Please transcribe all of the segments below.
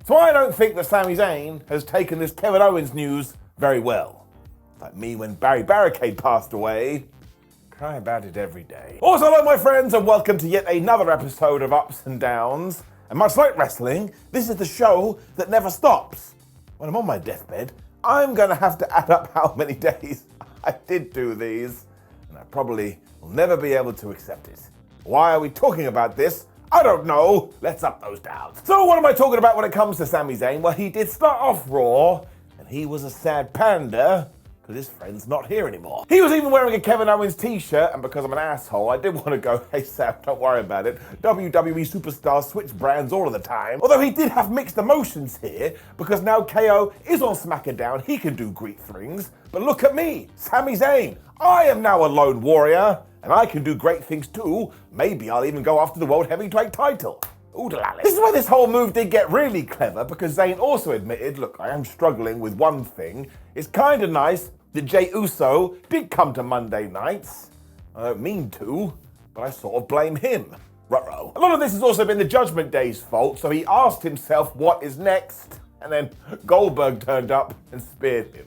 So I don't think that Sami Zayn has taken this Kevin Owens news very well. Like me when Barry Barricade passed away. Cry about it every day. Also, hello my friends, and welcome to yet another episode of Ups and Downs. And much like wrestling, this is the show that never stops. When I'm on my deathbed, I'm gonna have to add up how many days I did do these, and I probably will never be able to accept it. Why are we talking about this? I don't know. Let's up those downs. So what am I talking about when it comes to Sami Zayn? Well, he did start off Raw, and he was a sad panda, because his friend's not here anymore. He was even wearing a Kevin Owens t-shirt, and because I'm an asshole, I did want to go, hey Sam, don't worry about it. WWE superstars switch brands all of the time. Although he did have mixed emotions here, because now KO is on SmackDown, he can do great things. But look at me, Sami Zayn. I am now a lone warrior, and I can do great things too. Maybe I'll even go after the World Heavyweight title. Oodalally. This is where this whole move did get really clever, because Zayn also admitted, look, I am struggling with one thing. It's kind of nice that Jey Uso did come to Monday nights. I don't mean to, but I sort of blame him. Ruh-roh. A lot of this has also been the Judgment Day's fault, so he asked himself what is next, and then Goldberg turned up and speared him.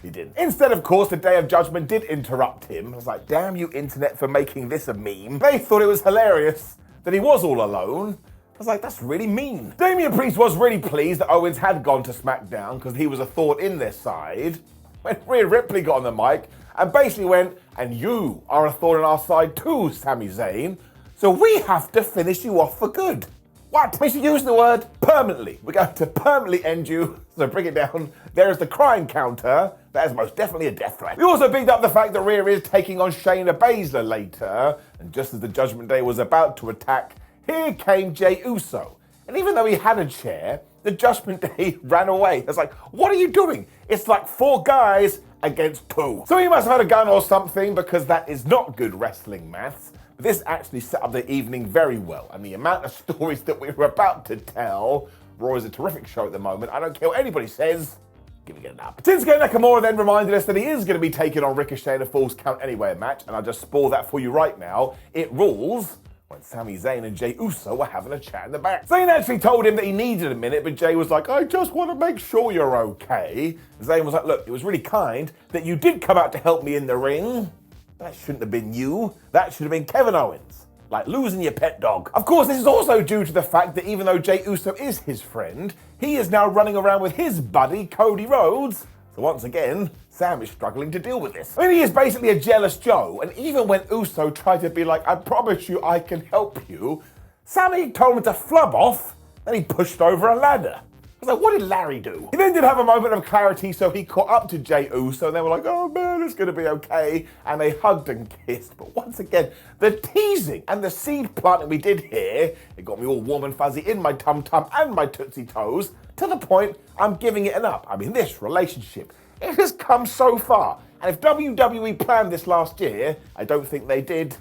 He didn't. Instead, of course, the Day of Judgment did interrupt him. I was like, damn you internet for making this a meme. They thought it was hilarious that he was all alone. I was like, that's really mean. Damian Priest was really pleased that Owens had gone to SmackDown because he was a thorn in their side. When Rhea Ripley got on the mic and basically went, and you are a thorn in our side too, Sami Zayn, so we have to finish you off for good. What? We should use the word permanently. We're going to permanently end you. So bring it down. There is the crying counter. That is most definitely a death threat. We also picked up the fact that Rhea is taking on Shayna Bazler later. And just as the Judgment Day was about to attack, here came Jey Uso. And even though he had a chair, the Judgment Day ran away. It's like, what are you doing? It's like 4 guys against 2. So he must have had a gun or something, because that is not good wrestling maths. This actually set up the evening very well, and the amount of stories that we were about to tell. Raw is a terrific show at the moment. I don't care what anybody says, giving it an up. Shinsuke Nakamura then reminded us that he is going to be taking on Ricochet in a Falls Count Anywhere match, and I'll just spoil that for you right now. It rules when Sami Zayn and Jey Uso were having a chat in the back. Zayn actually told him that he needed a minute, but Jey was like, I just want to make sure you're okay. Zayn was like, look, it was really kind that you did come out to help me in the ring. That shouldn't have been you. That should have been Kevin Owens. Like losing your pet dog. Of course, this is also due to the fact that even though Jey Uso is his friend, he is now running around with his buddy, Cody Rhodes. So once again, Sam is struggling to deal with this. I mean, he is basically a jealous Joe, and even when Uso tried to be like, I promise you I can help you, Sami told him to flub off, then he pushed over a ladder. I was like, what did Larry do? He then did have a moment of clarity, so he caught up to Jey Uso, and they were like, oh man, it's gonna be okay, and they hugged and kissed. But once again, the teasing and the seed planting we did here, it got me all warm and fuzzy in my tum-tum and my tootsie toes, to the point I'm giving it an up. I mean, this relationship, it has come so far. And if WWE planned this last year, I don't think they did,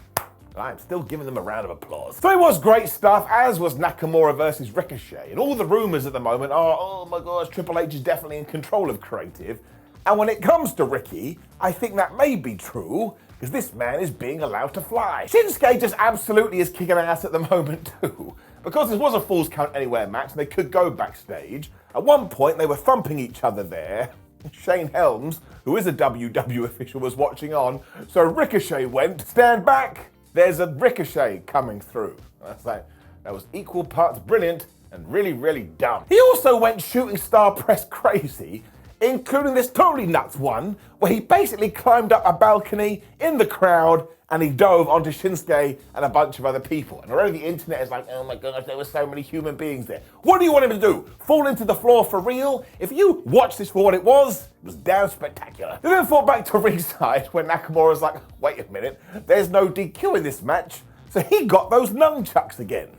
I'm still giving them a round of applause. So it was great stuff, as was Nakamura versus Ricochet. And all the rumors at the moment are, oh my gosh, Triple H is definitely in control of creative. And when it comes to Ricky, I think that may be true, because this man is being allowed to fly. Shinsuke just absolutely is kicking ass at the moment too. Because this was a Falls Count Anywhere match and they could go backstage, at one point they were thumping each other there. Shane Helms, who is a WW official, was watching on, so Ricochet went, stand back. There's a Ricochet coming through. That's like, that was equal parts brilliant and really, really dumb. He also went shooting star press crazy, including this totally nuts one, where he basically climbed up a balcony in the crowd and he dove onto Shinsuke and a bunch of other people. And already the internet is like, oh my gosh, there were so many human beings there. What do you want him to do? Fall into the floor for real? If you watch this for what it was damn spectacular. They then fought back to ringside when Nakamura was like, wait a minute, there's no DQ in this match. So he got those nunchucks again.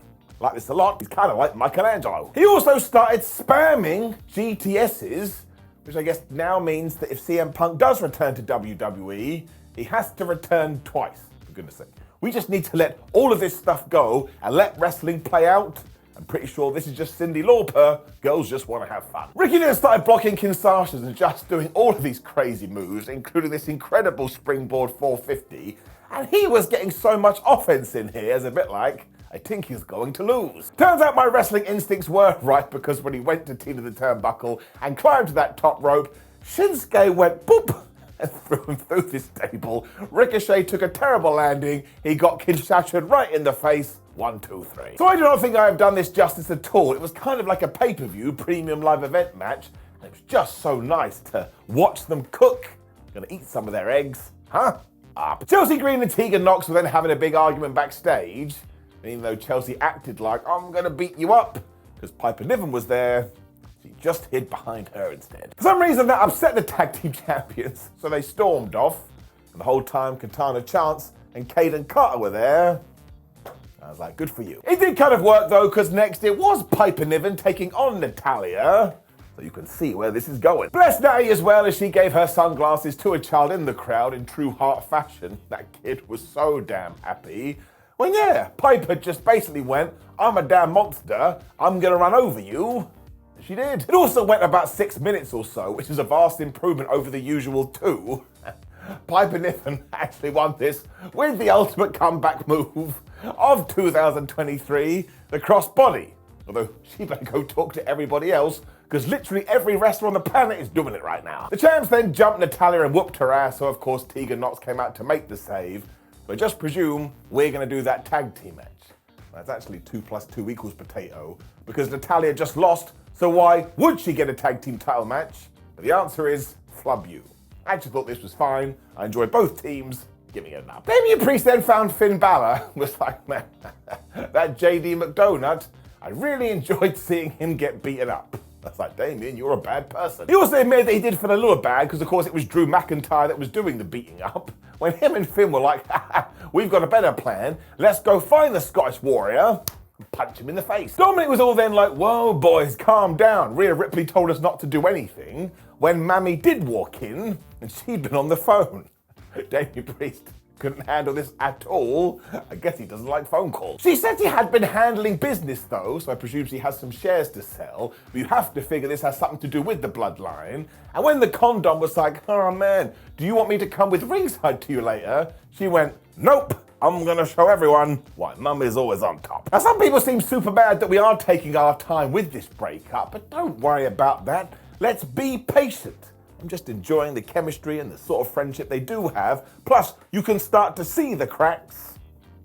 Like this a lot, he's kind of like Michelangelo. He also started spamming GTSs, which I guess now means that if CM Punk does return to WWE, he has to return twice, for goodness sake. We just need to let all of this stuff go and let wrestling play out. I'm pretty sure this is just Cyndi Lauper. Girls just want to have fun. Ricky then started blocking Kinshasas and just doing all of these crazy moves, including this incredible springboard 450. And he was getting so much offense in here, as a bit like, I think he's going to lose. Turns out my wrestling instincts were right, because when he went to Tina the turnbuckle and climbed to that top rope, Shinsuke went boop and threw him through this table. Ricochet took a terrible landing. He got Kinshasa'd right in the face. 1, 2, 3. So I do not think I have done this justice at all. It was kind of like a pay-per-view premium live event match. And it was just so nice to watch them cook. Gonna eat some of their eggs, huh? Up. Chelsea Green and Tegan Nox were then having a big argument backstage. And even though Chelsea acted like, I'm gonna beat you up, because Piper Niven was there, she just hid behind her instead. For some reason that upset the tag team champions, so they stormed off. And the whole time Katana Chance and Caden Carter were there. I was like, good for you. It did kind of work though, because next it was Piper Niven taking on Natalya. So you can see where this is going. Bless Natty as well, as she gave her sunglasses to a child in the crowd in true heart fashion. That kid was so damn happy. Well, yeah, Piper just basically went, I'm a damn monster, I'm gonna run over you. And she did. It also went about 6 minutes or so, which is a vast improvement over the usual 2. Piper Niven actually won this with the ultimate comeback move of 2023, the crossbody. Although she better go talk to everybody else, because literally every wrestler on the planet is doing it right now. The champs then jumped Natalya and whooped her ass, so of course Tegan Nox came out to make the save. But just presume we're going to do that tag team match. That's actually 2 + 2 = potato, because Natalya just lost, so why would she get a tag team title match? But the answer is flub you. I actually thought this was fine. I enjoyed both teams. Giving it an up. Damian Priest then found Finn Balor. Was like, man, that JD McDonut, I really enjoyed seeing him get beaten up. That's like, Damian, you're a bad person. He also admitted that he did feel a little bad, because of course it was Drew McIntyre that was doing the beating up. When him and Finn were like, we've got a better plan. Let's go find the Scottish Warrior and punch him in the face. Dominic was all then like, whoa, boys, calm down. Rhea Ripley told us not to do anything when Mammy did walk in and she'd been on the phone. Damian Priest couldn't handle this at all. I guess he doesn't like phone calls. She said he had been handling business though, so I presume she has some shares to sell. But you have to figure this has something to do with the bloodline. And when the condom was like, oh man, do you want me to come with ringside to you later? She went, nope. I'm gonna show everyone why mum is always on top. Now some people seem super mad that we are taking our time with this breakup, but don't worry about that. Let's be patient. I'm just enjoying the chemistry and the sort of friendship they do have. Plus, you can start to see the cracks.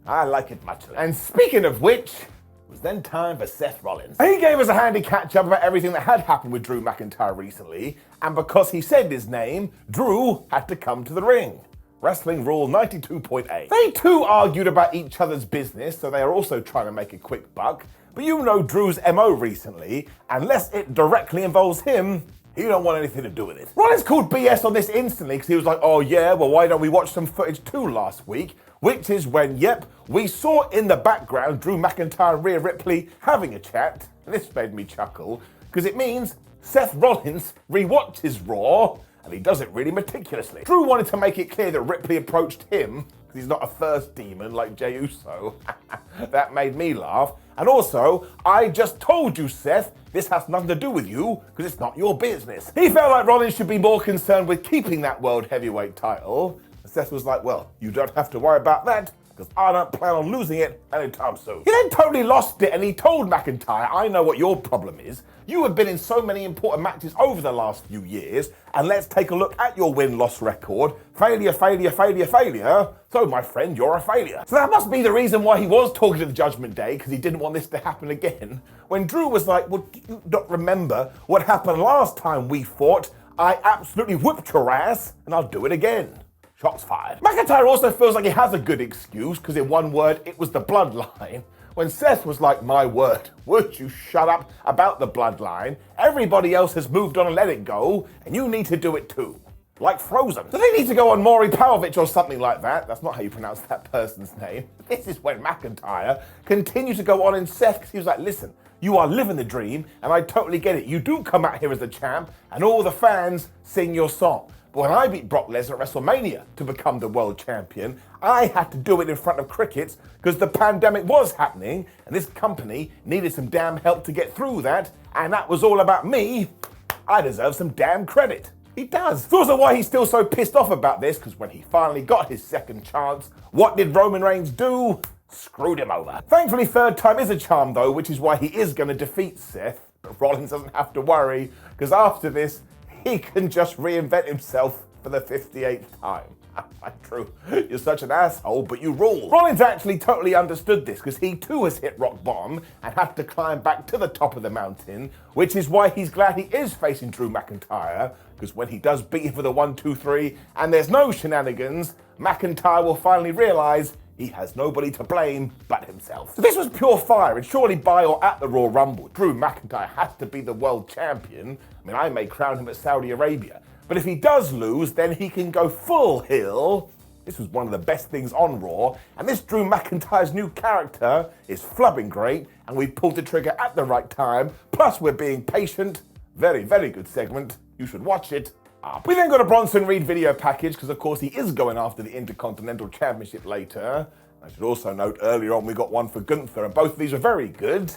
I like it much. And speaking of which, it was then time for Seth Rollins. He gave us a handy catch up about everything that had happened with Drew McIntyre recently, and because he said his name, Drew had to come to the ring. Wrestling Rule 92.8. They too argued about each other's business, so they are also trying to make a quick buck. But you know Drew's MO recently, unless it directly involves him, he don't want anything to do with it. Rollins called BS on this instantly because he was like, oh yeah, well why don't we watch some footage too last week? Which is when, yep, we saw in the background Drew McIntyre and Rhea Ripley having a chat. And this made me chuckle because it means Seth Rollins rewatches Raw and he does it really meticulously. Drew wanted to make it clear that Ripley approached him because he's not a thirst demon like Jey Uso. That made me laugh. And also, I just told you, Seth, this has nothing to do with you because it's not your business. He felt like Rollins should be more concerned with keeping that World Heavyweight title. And Seth was like, well, you don't have to worry about that because I don't plan on losing it anytime soon. He then totally lost it and he told McIntyre, I know what your problem is. You have been in so many important matches over the last few years, and let's take a look at your win-loss record. Failure, failure, failure, failure. So, my friend, you're a failure. So that must be the reason why he was talking to the Judgment Day, because he didn't want this to happen again. When Drew was like, well, do you not remember what happened last time we fought? I absolutely whipped your ass, and I'll do it again. Shots fired. McIntyre also feels like he has a good excuse, because in one word, it was the bloodline. When Seth was like, my word, would you shut up about the bloodline? Everybody else has moved on and let it go, and you need to do it too. Like Frozen. Do they need to go on Maury Povich or something like that? That's not how you pronounce that person's name. This is when McIntyre continued to go on in Seth, because he was like, listen, you are living the dream, and I totally get it. You do come out here as the champ, and all the fans sing your song. But when I beat Brock Lesnar at WrestleMania to become the world champion, I had to do it in front of crickets because the pandemic was happening and this company needed some damn help to get through that, and that was all about me. I deserve some damn credit. He does. It's also why he's still so pissed off about this, because when he finally got his second chance, what did Roman Reigns do? screwed him over. Thankfully, third time is a charm though, which is why he is going to defeat Seth. But Rollins doesn't have to worry, because after this, he can just reinvent himself for the 58th time. True, you're such an asshole, but you rule. Rollins actually totally understood this, because he too has hit rock bottom and had to climb back to the top of the mountain, which is why he's glad he is facing Drew McIntyre, because when he does beat him for the 1, 2, 3, and there's no shenanigans, McIntyre will finally realise he has nobody to blame but himself. So this was pure fire, and surely by or at the Raw Rumble, Drew McIntyre has to be the world champion. I mean, I may crown him at Saudi Arabia. But if he does lose, then he can go full heel. This was one of the best things on Raw, and this Drew McIntyre's new character is flubbing great, and we pulled the trigger at the right time, plus we're being patient. Very, very good segment. You should watch it. We then got a Bronson Reed video package, because of course he is going after the Intercontinental Championship later. I should also note earlier on we got one for Gunther, and both of these are very good.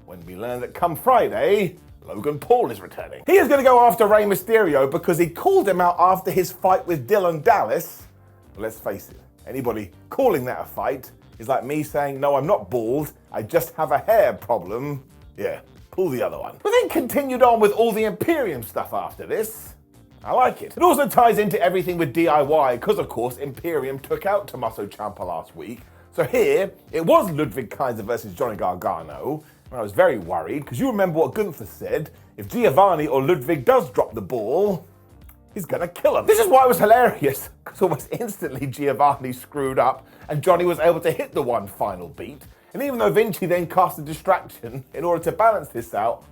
When we learn that come Friday, Logan Paul is returning. He is going to go after Rey Mysterio because he called him out after his fight with Dylan Dallas. Well, let's face it, anybody calling that a fight is like me saying, no, I'm not bald, I just have a hair problem. Yeah, pull the other one. But then continued on with all the Imperium stuff after this. I like it. It also ties into everything with DIY because, of course, Imperium took out Tommaso Ciampa last week. So here, it was Ludwig Kaiser versus Johnny Gargano. And I was very worried, because you remember what Gunther said, if Giovanni or Ludwig does drop the ball, he's gonna kill him. This is why it was hilarious, because almost instantly Giovanni screwed up and Johnny was able to hit the one final beat. And even though Vinci then cast a distraction in order to balance this out,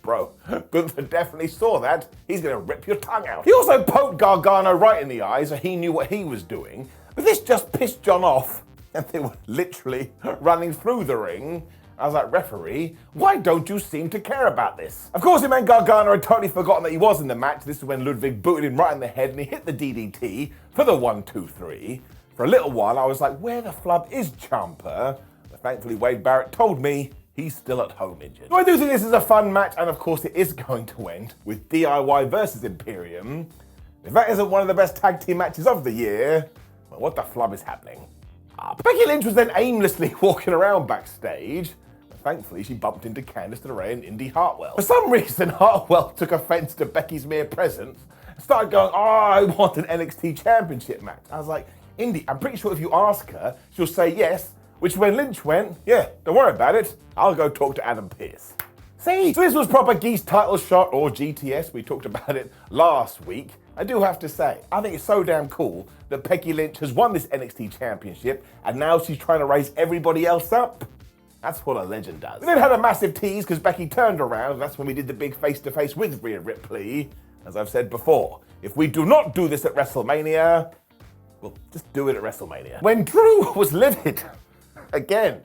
bro, Gunther definitely saw that. He's gonna rip your tongue out. He also poked Gargano right in the eye, so he knew what he was doing. But this just pissed John off, and they were literally running through the ring. I was like, referee, why don't you seem to care about this? Of course, it meant Gargano had totally forgotten that he was in the match. This is when Ludwig booted him right in the head and he hit the DDT for the 1, 2, 3. For a little while, I was like, where the flub is Ciampa? But thankfully, Wade Barrett told me he's still at home injured. So I do think this is a fun match, and of course, it is going to end with DIY versus Imperium. If that isn't one of the best tag team matches of the year, well, what the flub is happening? Becky Lynch was then aimlessly walking around backstage. Thankfully, she bumped into Candice LeRae and Indy Hartwell. For some reason, Hartwell took offense to Becky's mere presence and started going, oh, I want an NXT Championship match. I was like, Indy, I'm pretty sure if you ask her, she'll say yes, which when Lynch went, yeah, don't worry about it, I'll go talk to Adam Pearce. See? So this was proper Geese title shot, or GTS, we talked about it last week. I do have to say, I think it's so damn cool that Becky Lynch has won this NXT Championship, and now she's trying to raise everybody else up. That's what a legend does. We then had a massive tease because Becky turned around. That's when we did the big face-to-face with Rhea Ripley. As I've said before, if we do not do this at WrestleMania, well, just do it at WrestleMania. When Drew was livid, again,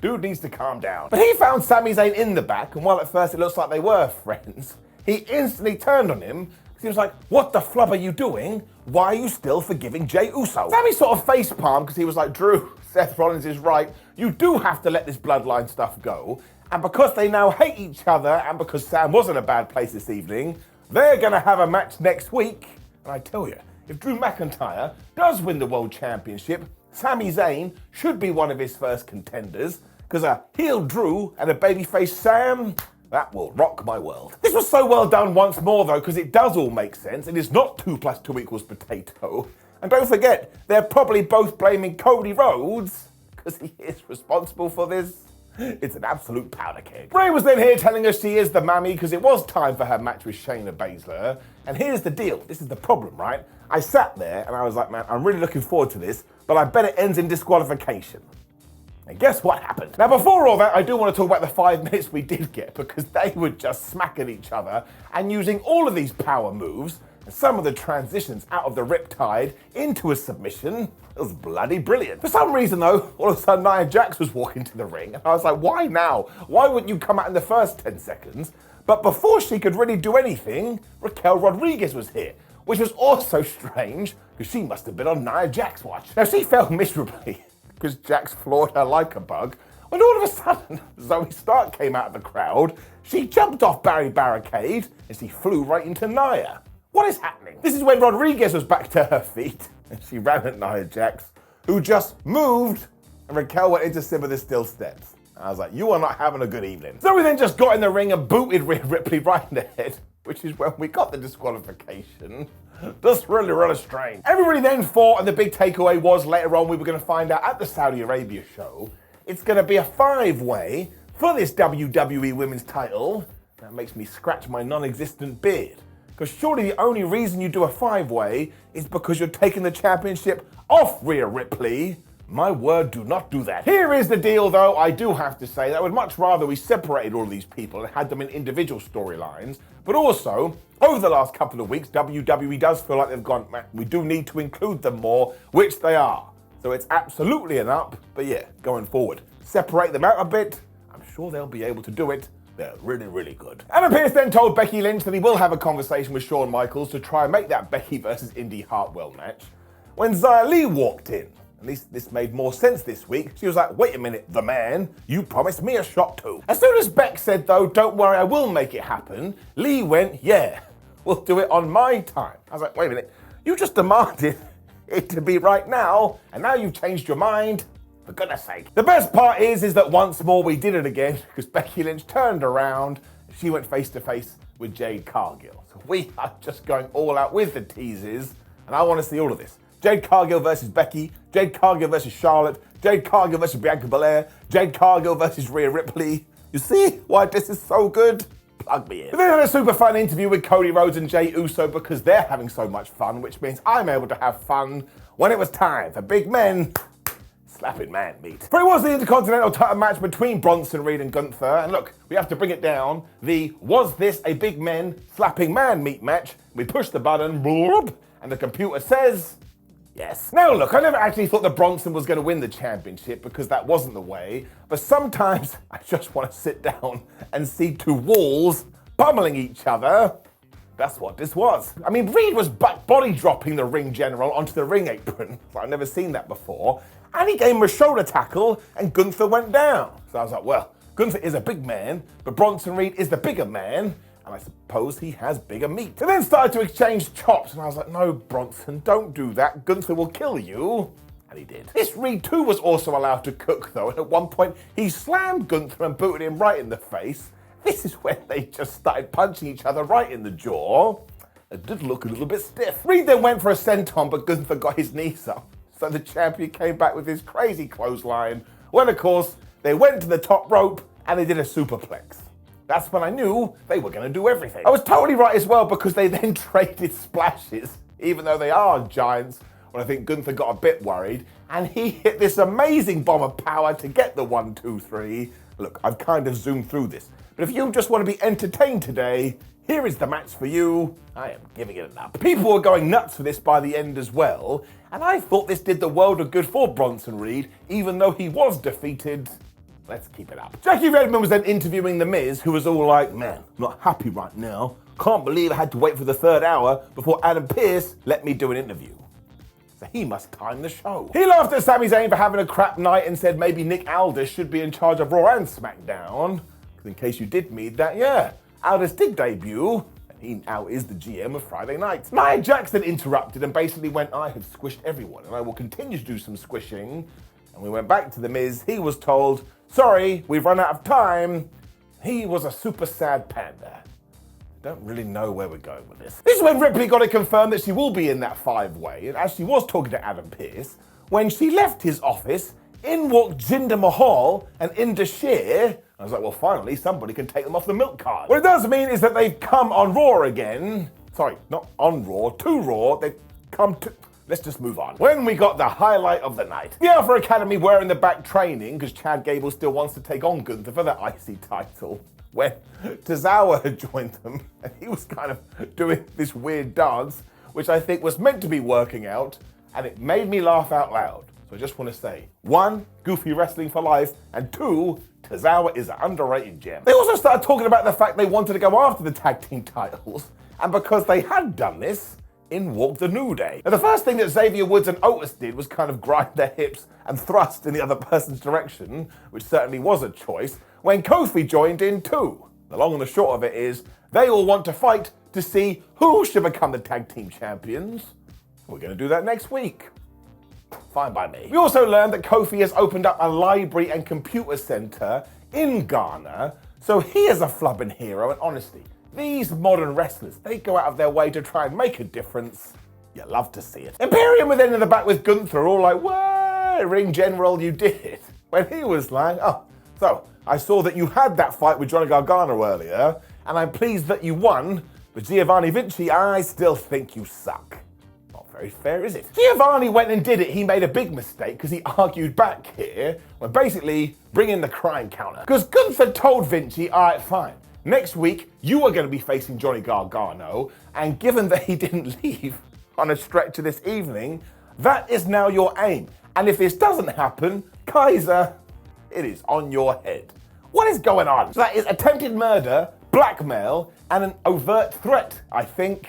dude needs to calm down. But he found Sami Zayn in the back, and while at first it looks like they were friends, he instantly turned on him because he was like, what the flub are you doing? Why are you still forgiving Jey Uso? Sami sort of facepalmed because he was like, Drew, Seth Rollins is right. You do have to let this bloodline stuff go. And because they now hate each other, and because Sam was in a bad place this evening, they're going to have a match next week. And I tell you, if Drew McIntyre does win the World Championship, Sami Zayn should be one of his first contenders, because a heel Drew and a babyface Sam, that will rock my world. This was so well done once more, though, because it does all make sense. It is not 2 + 2 = potato. And don't forget, they're probably both blaming Cody Rhodes, because he is responsible for this. It's an absolute powder keg. Rhea was then here telling us she is the mammy because it was time for her match with Shayna Bazler. And here's the deal. This is the problem, right? I sat there and I was like, man, I'm really looking forward to this, but I bet it ends in disqualification. And guess what happened? Now, before all that, I do want to talk about the 5 minutes we did get, because they were just smacking each other and using all of these power moves and some of the transitions out of the Riptide into a submission. It was bloody brilliant. For some reason, though, all of a sudden Nia Jax was walking to the ring, and I was like, why now? Why wouldn't you come out in the first 10 seconds? But before she could really do anything, Raquel Rodriguez was here, which was also strange, because she must have been on Nia Jax's watch. Now, she fell miserably, because Jax floored her like a bug, when all of a sudden, Zoe Stark came out of the crowd, she jumped off Barry Barricade, and she flew right into Nia. What is happening? This is when Rodriguez was back to her feet, and she ran at Nia Jax, who just moved and Raquel went into Sim with the still steps. I was like, you are not having a good evening. So we then just got in the ring and booted Rhea Ripley right in the head, which is when we got the disqualification. That's really strange. Everybody then fought, and the big takeaway was later on we were going to find out at the Saudi Arabia show, it's going to be a 5-way for this WWE Women's title. That makes me scratch my non-existent beard. Because surely the only reason you do a 5-way is because you're taking the championship off Rhea Ripley. My word, do not do that. Here is the deal, though. I do have to say that I would much rather we separated all of these people and had them in individual storylines. But also, over the last couple of weeks, WWE does feel like they've gone, man, we do need to include them more, which they are. So it's absolutely an up. But yeah, going forward, separate them out a bit. I'm sure they'll be able to do it. They're really good. Adam Pearce then told Becky Lynch that he will have a conversation with Shawn Michaels to try and make that Becky versus Indy Hartwell match. When Xia Li walked in, at least this made more sense this week, she was like, wait a minute, the man, you promised me a shot too. As soon as Beck said, though, don't worry, I will make it happen, Lee went, yeah, we'll do it on my time. I was like, wait a minute, you just demanded it to be right now, and now you've changed your mind? For goodness sake. The best part is that once more we did it again, because Becky Lynch turned around, she went face to face with Jade Cargill. So we are just going all out with the teases, and I want to see all of this. Jade Cargill versus Becky, Jade Cargill versus Charlotte, Jade Cargill versus Bianca Belair, Jade Cargill versus Rhea Ripley. You see why this is so good? Plug me in. We then had a super fun interview with Cody Rhodes and Jey Uso because they're having so much fun, which means I'm able to have fun when it was time for big men slapping man meat. For it was the Intercontinental title match between Bronson, Reed and Gunther, and look, we have to bring it down. Was this a big men slapping man meat match? We push the button, and the computer says, yes. Now look, I never actually thought that Bronson was going to win the championship because that wasn't the way, but sometimes I just want to sit down and see two walls pummeling each other. That's what this was. I mean, Reed was body dropping the ring general onto the ring apron. I've never seen that before. And he gave him a shoulder tackle and Gunther went down. So I was like, well, Gunther is a big man, but Bronson Reed is the bigger man. And I suppose he has bigger meat. They then started to exchange chops, and I was like, no, Bronson, don't do that. Gunther will kill you. And he did. This Reed too was also allowed to cook, though, and at one point he slammed Gunther and booted him right in the face. This is when they just started punching each other right in the jaw. It did look a little bit stiff. Reed then went for a senton, but Gunther got his knees up. So the champion came back with his crazy clothesline. When, of course, they went to the top rope and they did a superplex. That's when I knew they were going to do everything. I was totally right as well because they then traded splashes, even though they are giants, when I think Gunther got a bit worried, and he hit this amazing bomb of power to get the 1, 2, 3. Look, I've kind of zoomed through this, but if you just want to be entertained today, here is the match for you. I am giving it an up. People were going nuts for this by the end as well, and I thought this did the world of good for Bronson Reed, even though he was defeated. Let's keep it up. Jackie Redmond was then interviewing The Miz, who was all like, man, I'm not happy right now. Can't believe I had to wait for the 3rd hour before Adam Pearce let me do an interview. So he must time the show. He laughed at Sami Zayn for having a crap night and said maybe Nick Aldis should be in charge of Raw and SmackDown. Because in case you did need that, yeah, Aldis did debut, and he now is the GM of Friday nights. Nia Jax then interrupted and basically went, I have squished everyone, and I will continue to do some squishing. And we went back to The Miz. He was told, sorry, we've run out of time. He was a super sad panda. Don't really know where we're going with this. This is when Ripley got it confirmed that she will be in that 5-way, and as she was talking to Adam Pearce, when she left his office, in walked Jinder Mahal and Indus Sher. I was like, well, finally, somebody can take them off the milk cart. What it does mean is that they've come on Raw again. Sorry, not on Raw, to Raw. They've come to... Let's just move on. When we got the highlight of the night. The Alpha Academy were in the back training because Chad Gable still wants to take on Gunther for the IC title. When Tozawa had joined them and he was kind of doing this weird dance, which I think was meant to be working out, and it made me laugh out loud. So I just want to say, 1, goofy wrestling for life, and 2, Tozawa is an underrated gem. They also started talking about the fact they wanted to go after the tag team titles, and because they had done this, in walked the New Day. Now, the first thing that Xavier Woods and Otis did was kind of grind their hips and thrust in the other person's direction, which certainly was a choice, when Kofi joined in too. The long and the short of it is, they all want to fight to see who should become the tag team champions. We're going to do that next week. Fine by me. We also learned that Kofi has opened up a library and computer center in Ghana, so he is a flubbing hero, and honestly, these modern wrestlers, they go out of their way to try and make a difference. You love to see it. Imperium were then in the back with Gunther, all like, "Whoa, Ring General, you did it." When he was like, "Oh, so I saw that you had that fight with Johnny Gargano earlier, and I'm pleased that you won, but Giovanni Vinci, I still think you suck." Not very fair, is it? Giovanni went and did it. He made a big mistake because he argued back here when basically bringing the crime counter. Because Gunther told Vinci, "All right, fine. Next week, you are going to be facing Johnny Gargano, and given that he didn't leave on a stretch of this evening, that is now your aim. And if this doesn't happen, Kaiser, it is on your head." What is going on? So that is attempted murder, blackmail, and an overt threat, I think.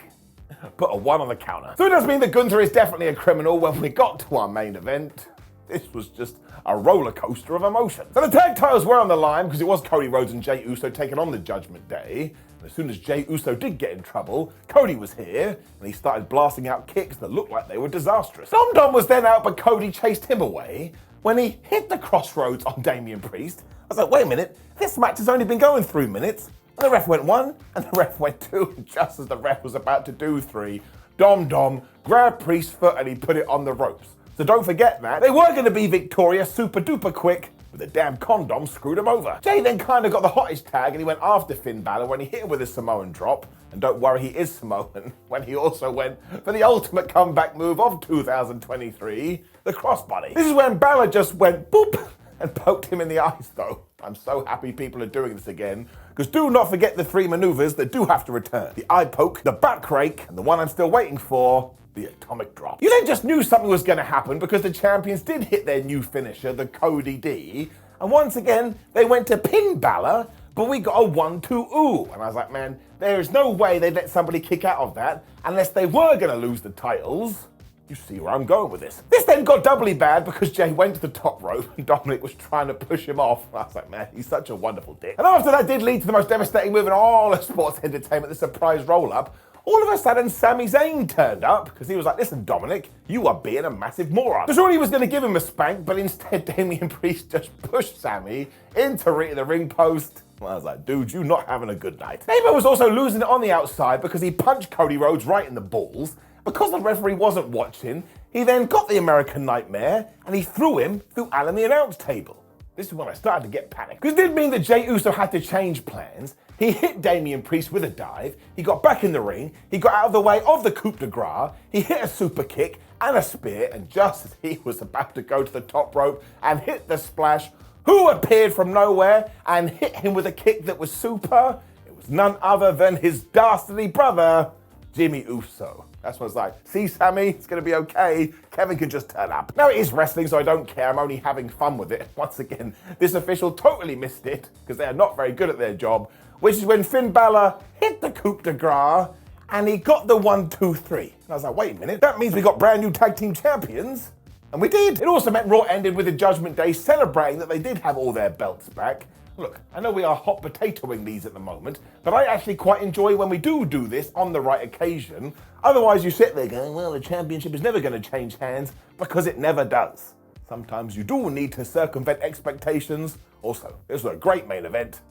Put a 1 on the counter. So it does mean that Gunther is definitely a criminal. When we got to our main event, this was just a roller coaster of emotion. So the tag titles were on the line because it was Cody Rhodes and Jey Uso taking on the Judgment Day. And as soon as Jey Uso did get in trouble, Cody was here and he started blasting out kicks that looked like they were disastrous. Dom was then out, but Cody chased him away when he hit the crossroads on Damian Priest. I was like, wait a minute, this match has only been going 3 minutes. And the ref went 1, and the ref went 2, and just as the ref was about to do 3, Dom grabbed Priest's foot and he put it on the ropes. So don't forget that. They were going to be victorious super duper quick, but the damn condom screwed him over. Jey then kind of got the hottest tag and he went after Finn Balor when he hit him with a Samoan drop. And don't worry, he is Samoan, when he also went for the ultimate comeback move of 2023, the crossbody. This is when Balor just went boop and poked him in the eyes though. I'm so happy people are doing this again, because do not forget the 3 maneuvers that do have to return. The eye poke, the back rake, and the one I'm still waiting for, the atomic drop. You then just knew something was going to happen because the champions did hit their new finisher, the Cody D, and once again, they went to pin Balor, but we got a 1-2-ooh. And I was like, man, there is no way they'd let somebody kick out of that unless they were going to lose the titles. You see where I'm going with this. This then got doubly bad because Jey went to the top rope and Dominic was trying to push him off. I was like, man, he's such a wonderful dick. And after that did lead to the most devastating move in all of sports entertainment, the surprise roll-up. All of a sudden, Sami Zayn turned up because he was like, listen, Dominic, you are being a massive moron. So surely he was going to give him a spank, but instead Damian Priest just pushed Sami into the ring post. Well, I was like, dude, you not having a good night. Naven was also losing it on the outside because he punched Cody Rhodes right in the balls. Because the referee wasn't watching, he then got the American Nightmare and he threw him through Alan the announce table. This is when I started to get panicked. Because it did mean that Jey Uso had to change plans. He hit Damian Priest with a dive, he got back in the ring, he got out of the way of the coup de grace, he hit a super kick and a spear, and just as he was about to go to the top rope and hit the splash, who appeared from nowhere and hit him with a kick that was super? It was none other than his dastardly brother, Jimmy Uso. That's what it's like. See, Sami, it's going to be okay. Kevin can just turn up. Now, it is wrestling, so I don't care. I'm only having fun with it. Once again, this official totally missed it because they are not very good at their job, which is when Finn Balor hit the coup de grace and he got the 1-2-3. And I was like, wait a minute, that means we got brand new tag team champions. And we did. It also meant Raw ended with the Judgment Day celebrating that they did have all their belts back. Look, I know we are hot potatoing these at the moment, but I actually quite enjoy when we do this on the right occasion. Otherwise, you sit there going, well, the championship is never going to change hands, because it never does. Sometimes you do need to circumvent expectations. Also, this was a great main event.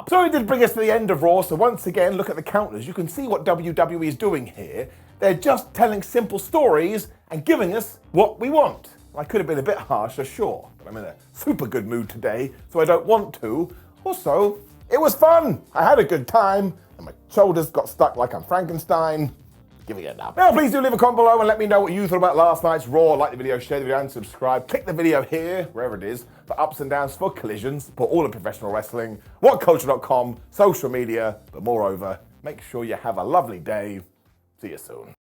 So it did bring us to the end of Raw, so once again, look at the counters. You can see what WWE is doing here. They're just telling simple stories and giving us what we want. I could have been a bit harsher, sure, but I'm in a super good mood today, so I don't want to. Also, it was fun. I had a good time, and my shoulders got stuck like I'm Frankenstein. Giving it up. Now, please do leave a comment below and let me know what you thought about last night's Raw. Like the video, share the video, and subscribe. Click the video here, wherever it is, for ups and downs, for collisions, for all of professional wrestling, WhatCulture.com, social media, but moreover, make sure you have a lovely day. See you soon.